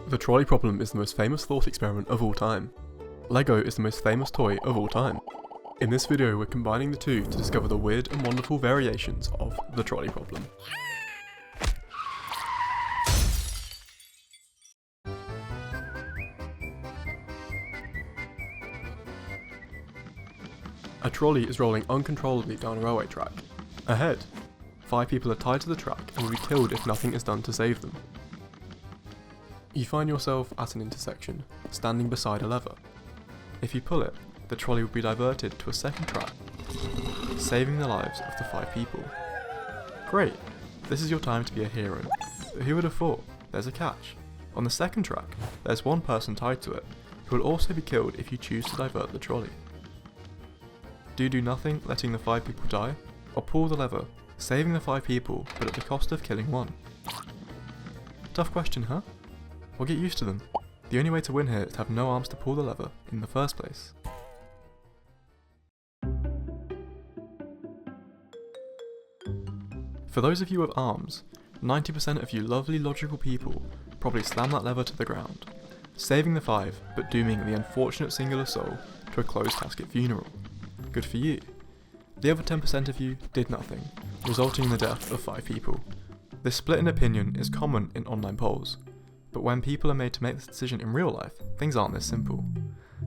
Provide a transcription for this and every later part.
The trolley problem is the most famous thought experiment of all time. Lego is the most famous toy of all time. In this video we're combining the two to discover the weird and wonderful variations of the trolley problem. A trolley is rolling uncontrollably down a railway track. Ahead, 5 people are tied to the track and will be killed if nothing is done to save them. You find yourself at an intersection, standing beside a lever. If you pull it, the trolley will be diverted to a second track, saving the lives of the 5 people. Great, this is your time to be a hero. But who would have thought? There's a catch. On the second track, there's one person tied to it, who will also be killed if you choose to divert the trolley. Do you do nothing, letting the 5 people die? Or pull the lever, saving the 5 people but at the cost of killing one? Tough question, huh? Well, get used to them. The only way to win here is to have no arms to pull the lever in the first place. For those of you with arms, 90% of you lovely logical people probably slam that lever to the ground, saving the 5 but dooming the unfortunate singular soul to a closed casket funeral. Good for you. The other 10% of you did nothing, resulting in the death of 5 people. This split in opinion is common in online polls. But when people are made to make this decision in real life, things aren't this simple.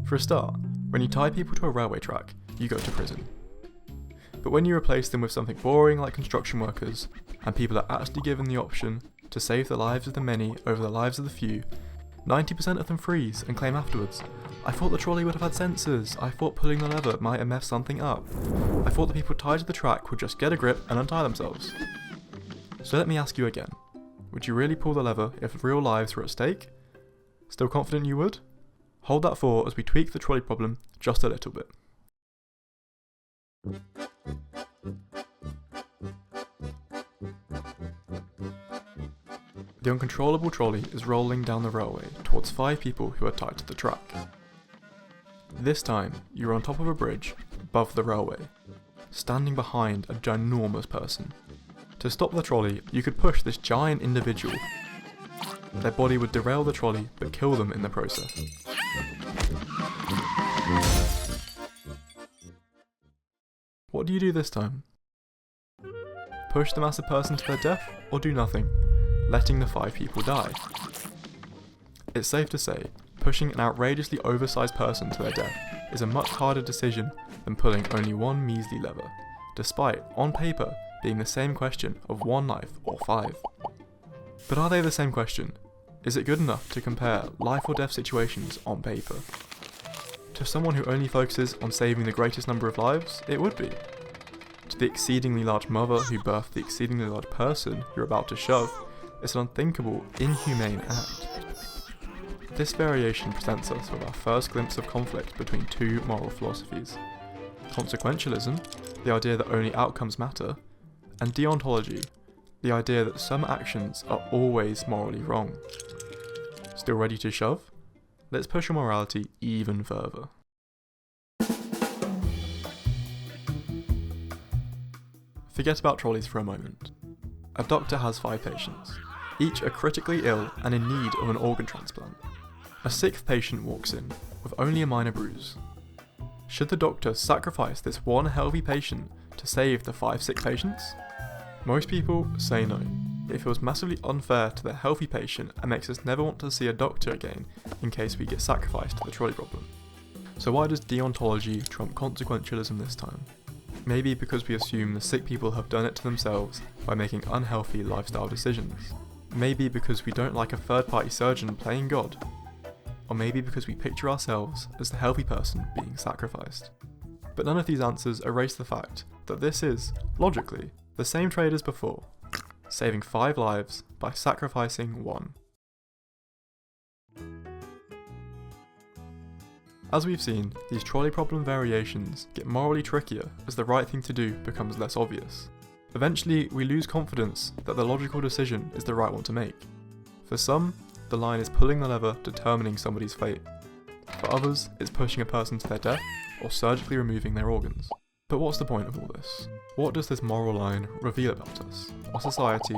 For a start, when you tie people to a railway track, you go to prison. But when you replace them with something boring like construction workers, and people are actually given the option to save the lives of the many over the lives of the few, 90% of them freeze and claim afterwards, "I thought the trolley would have had sensors, I thought pulling the lever might have messed something up. I thought the people tied to the track would just get a grip and untie themselves." So let me ask you again. Would you really pull the lever if real lives were at stake? Still confident you would? Hold that thought as we tweak the trolley problem just a little bit. The uncontrollable trolley is rolling down the railway towards 5 people who are tied to the track. This time, you're on top of a bridge above the railway, standing behind a ginormous person. To stop the trolley, you could push this giant individual. Their body would derail the trolley, but kill them in the process. What do you do this time? Push the massive person to their death, or do nothing, letting the 5 people die? It's safe to say, pushing an outrageously oversized person to their death is a much harder decision than pulling only one measly lever, despite, on paper, being the same question of 1 life or 5. But are they the same question? Is it good enough to compare life or death situations on paper? To someone who only focuses on saving the greatest number of lives, it would be. To the exceedingly large mother who birthed the exceedingly large person you're about to shove, it's an unthinkable, inhumane act. This variation presents us with our first glimpse of conflict between 2 moral philosophies. Consequentialism, the idea that only outcomes matter, and deontology, the idea that some actions are always morally wrong. Still ready to shove? Let's push your morality even further. Forget about trolleys for a moment. A doctor has 5 patients. Each are critically ill and in need of an organ transplant. A 6th patient walks in, with only a minor bruise. Should the doctor sacrifice this one healthy patient to save the 5 sick patients? Most people say no. It feels massively unfair to the healthy patient and makes us never want to see a doctor again in case we get sacrificed to the trolley problem. So why does deontology trump consequentialism this time? Maybe because we assume the sick people have done it to themselves by making unhealthy lifestyle decisions. Maybe because we don't like a third-party surgeon playing God. Or maybe because we picture ourselves as the healthy person being sacrificed. But none of these answers erase the fact that this is, logically, the same trade as before, saving 5 lives by sacrificing 1. As we've seen, these trolley problem variations get morally trickier as the right thing to do becomes less obvious. Eventually, we lose confidence that the logical decision is the right one to make. For some, the line is pulling the lever determining somebody's fate. For others, it's pushing a person to their death or surgically removing their organs. But what's the point of all this? What does this moral line reveal about us, our society,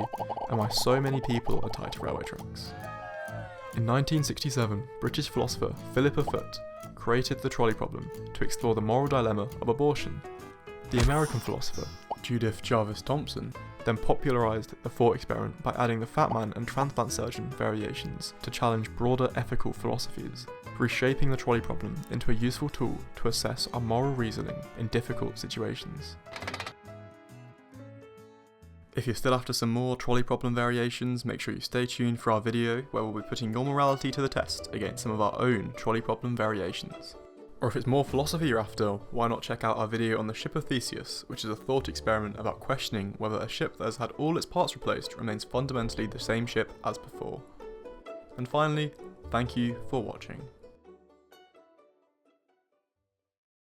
and why so many people are tied to railway tracks? In 1967, British philosopher Philippa Foot created the trolley problem to explore the moral dilemma of abortion. The American philosopher Judith Jarvis Thomson then popularised the thought experiment by adding the fat man and transplant surgeon variations to challenge broader ethical philosophies, reshaping the trolley problem into a useful tool to assess our moral reasoning in difficult situations. If you're still after some more trolley problem variations, make sure you stay tuned for our video where we'll be putting your morality to the test against some of our own trolley problem variations. Or if it's more philosophy you're after, why not check out our video on the ship of Theseus, which is a thought experiment about questioning whether a ship that has had all its parts replaced remains fundamentally the same ship as before. And finally, thank you for watching.